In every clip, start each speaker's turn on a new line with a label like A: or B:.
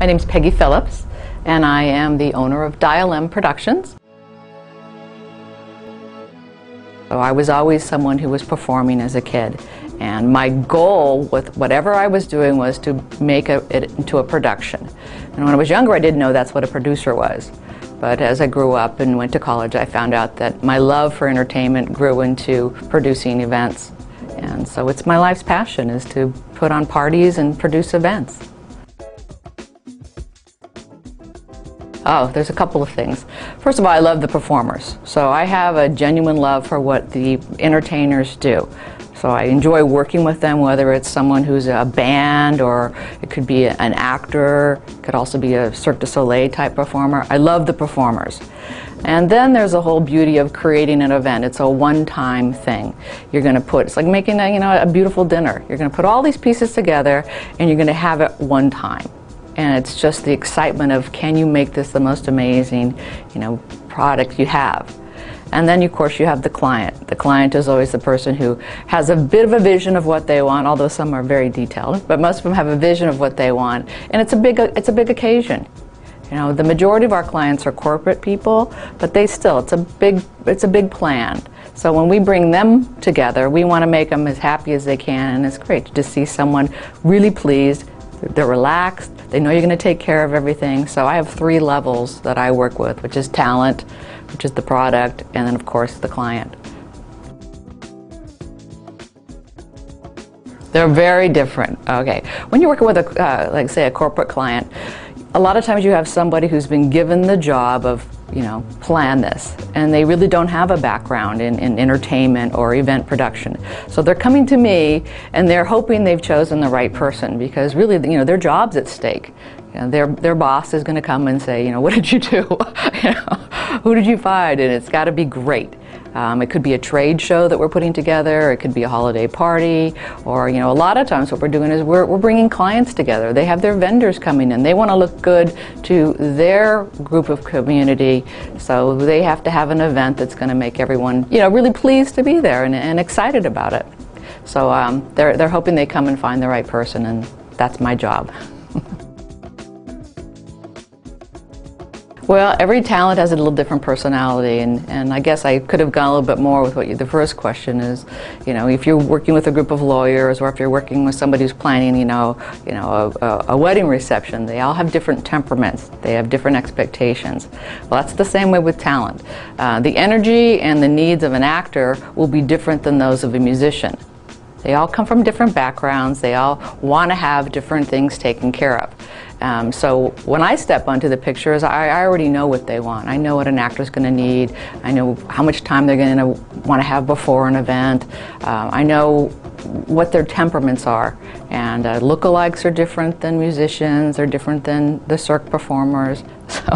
A: My name's Peggy Phillips, and I am the owner of DialM Productions. So I was always someone who was performing as a kid, and my goal with whatever I was doing was to make it into a production. And when I was younger, I didn't know that's what a producer was. But as I grew up and went to college, I found out that my love for entertainment grew into producing events. And so it's my life's passion, is to put on parties and produce events. Oh, there's a couple of things. First of all, I love the performers. So I have a genuine love for what the entertainers do. So I enjoy working with them, whether it's someone who's a band, or it could be an actor, it could also be a Cirque du Soleil type performer. I love the performers. And then there's the whole beauty of creating an event. It's a one-time thing. You're going to put, it's like making a beautiful dinner. You're going to put all these pieces together and you're going to have it one time. And it's just the excitement of, can you make this the most amazing, product you have? And then, of course, you have the client. The client is always the person who has a bit of a vision of what they want, although some are very detailed, but most of them have a vision of what they want. And it's a big occasion. The majority of our clients are corporate people, but it's a big plan. So when we bring them together, we want to make them as happy as they can, and it's great to see someone really pleased. They're relaxed, they know you're going to take care of everything. So I have 3 levels that I work with, which is talent, which is the product, and then of course the client. They're very different. Okay, when you're working with like say a corporate client, a lot of times you have somebody who's been given the job of plan this, and they really don't have a background in entertainment or event production. So they're coming to me and they're hoping they've chosen the right person, because really their job's at stake. Their boss is going to come and say, what did you do? Who did you find? And it's got to be great. It could be a trade show that we're putting together, it could be a holiday party, or a lot of times what we're doing is we're bringing clients together. They have their vendors coming in. They want to look good to their group of community, so they have to have an event that's going to make everyone really pleased to be there and excited about it. So they're hoping they come and find the right person, and that's my job. Well, every talent has a little different personality, and I guess I could have gone a little bit more with what the first question is. If you're working with a group of lawyers, or if you're working with somebody who's planning, a wedding reception, they all have different temperaments. They have different expectations. Well, that's the same way with talent. The energy and the needs of an actor will be different than those of a musician. They all come from different backgrounds. They all want to have different things taken care of. So when I step onto the pictures, I already know what they want. I know what an actor's going to need. I know how much time they're going to want to have before an event. I know what their temperaments are. And lookalikes are different than musicians. They're different than the Cirque performers. So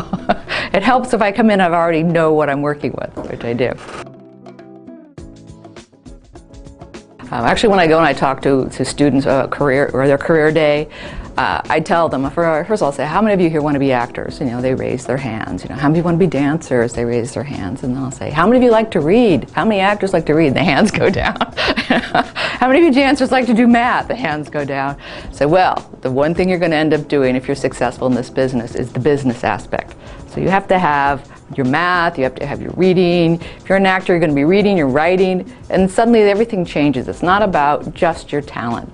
A: it helps if I come in, I already know what I'm working with, which I do. Actually, when I go and I talk to students their career day, I tell them, first I'll say, how many of you here want to be actors? They raise their hands. How many of you want to be dancers? They raise their hands. And then I'll say, how many of you like to read? How many actors like to read? The hands go down. How many of you dancers like to do math? The hands go down. So, well, the one thing you're going to end up doing if you're successful in this business is the business aspect. So you have to have your math, you have to have your reading. If you're an actor, you're going to be reading, you're writing, and suddenly everything changes. It's not about just your talent.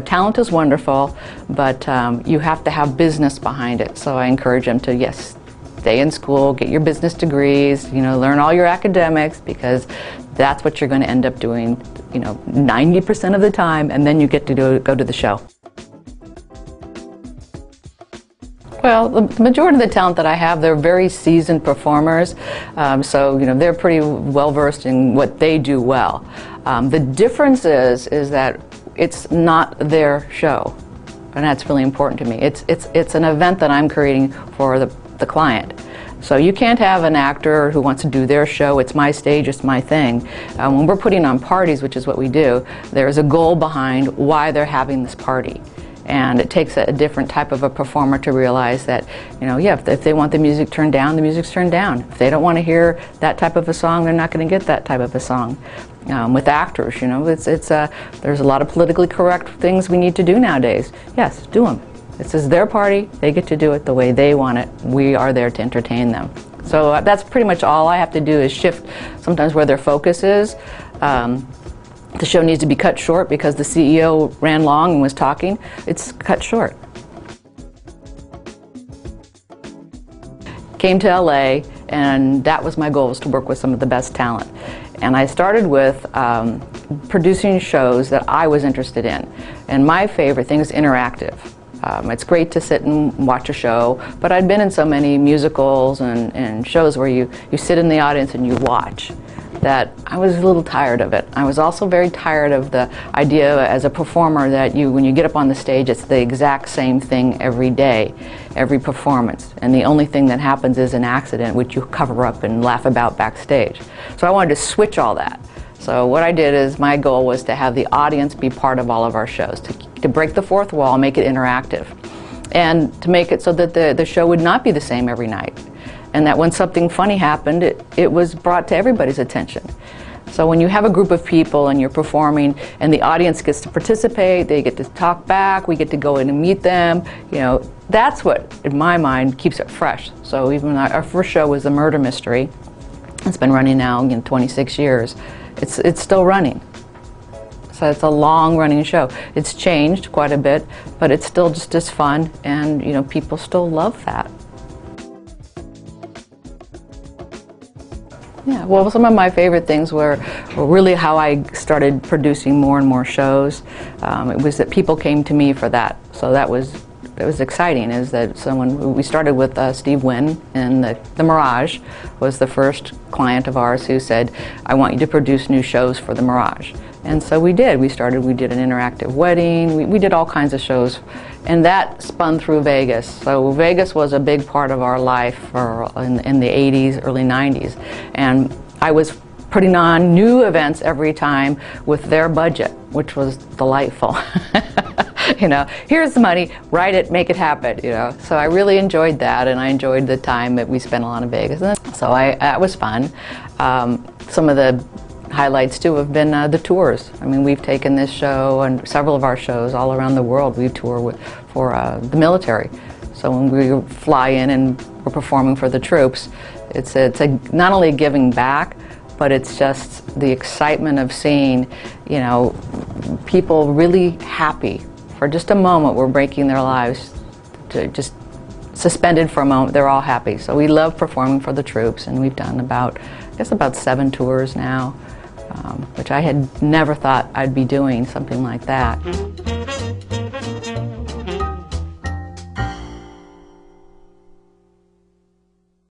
A: Talent is wonderful, but you have to have business behind it. So I encourage them to, yes, stay in school, get your business degrees, learn all your academics, because that's what you're going to end up doing, 90% of the time, and then you get to go to the show. Well, the majority of the talent that I have, they're very seasoned performers, so they're pretty well versed in what they do well. The difference is that it's not their show, and that's really important to me. It's an event that I'm creating for the client. So you can't have an actor who wants to do their show, it's my stage, it's my thing. When we're putting on parties, which is what we do, there's a goal behind why they're having this party. And it takes a different type of a performer to realize that, if they want the music turned down, the music's turned down. If they don't want to hear that type of a song, they're not going to get that type of a song. With actors, there's a lot of politically correct things we need to do nowadays. Yes, do them. This is their party. They get to do it the way they want it. We are there to entertain them. So that's pretty much all I have to do is shift sometimes where their focus is. The show needs to be cut short because the CEO ran long and was talking. It's cut short. Came to LA, and that was my goal, was to work with some of the best talent. And I started with producing shows that I was interested in. And my favorite thing is interactive. It's great to sit and watch a show, but I'd been in so many musicals and shows where you sit in the audience and you watch, that I was a little tired of it. I was also very tired of the idea as a performer that when you get up on the stage, it's the exact same thing every day, every performance. And the only thing that happens is an accident, which you cover up and laugh about backstage. So I wanted to switch all that. So what I did is, my goal was to have the audience be part of all of our shows, to break the fourth wall, make it interactive, and to make it so that the show would not be the same every night. And that when something funny happened, it was brought to everybody's attention. So when you have a group of people and you're performing and the audience gets to participate, they get to talk back, we get to go in and meet them, that's what, in my mind, keeps it fresh. So even our first show was a murder mystery. It's been running now 26 years. It's still running. So it's a long-running show. It's changed quite a bit, but it's still just as fun, and people still love that. Yeah, well, some of my favorite things were really how I started producing more and more shows. It was that people came to me for that, so that was exciting. Is that we started with Steve Wynn, and the Mirage was the first client of ours who said, "I want you to produce new shows for the Mirage." And so we did. We did an interactive wedding. We did all kinds of shows, and that spun through Vegas. So Vegas was a big part of our life in the 80s, early 90s. And I was putting on new events every time with their budget, which was delightful. Here's the money, write it, make it happen, So I really enjoyed that, and I enjoyed the time that we spent a lot in Vegas. So that was fun. Some of the highlights too have been the tours. I mean, we've taken this show and several of our shows all around the world. We tour for the military. So when we fly in and we're performing for the troops, it's not only giving back, but it's just the excitement of seeing, people really happy. For just a moment, we're breaking their lives, just suspended for a moment. They're all happy. So we love performing for the troops, and we've done about 7 tours now. Which I had never thought I'd be doing something like that.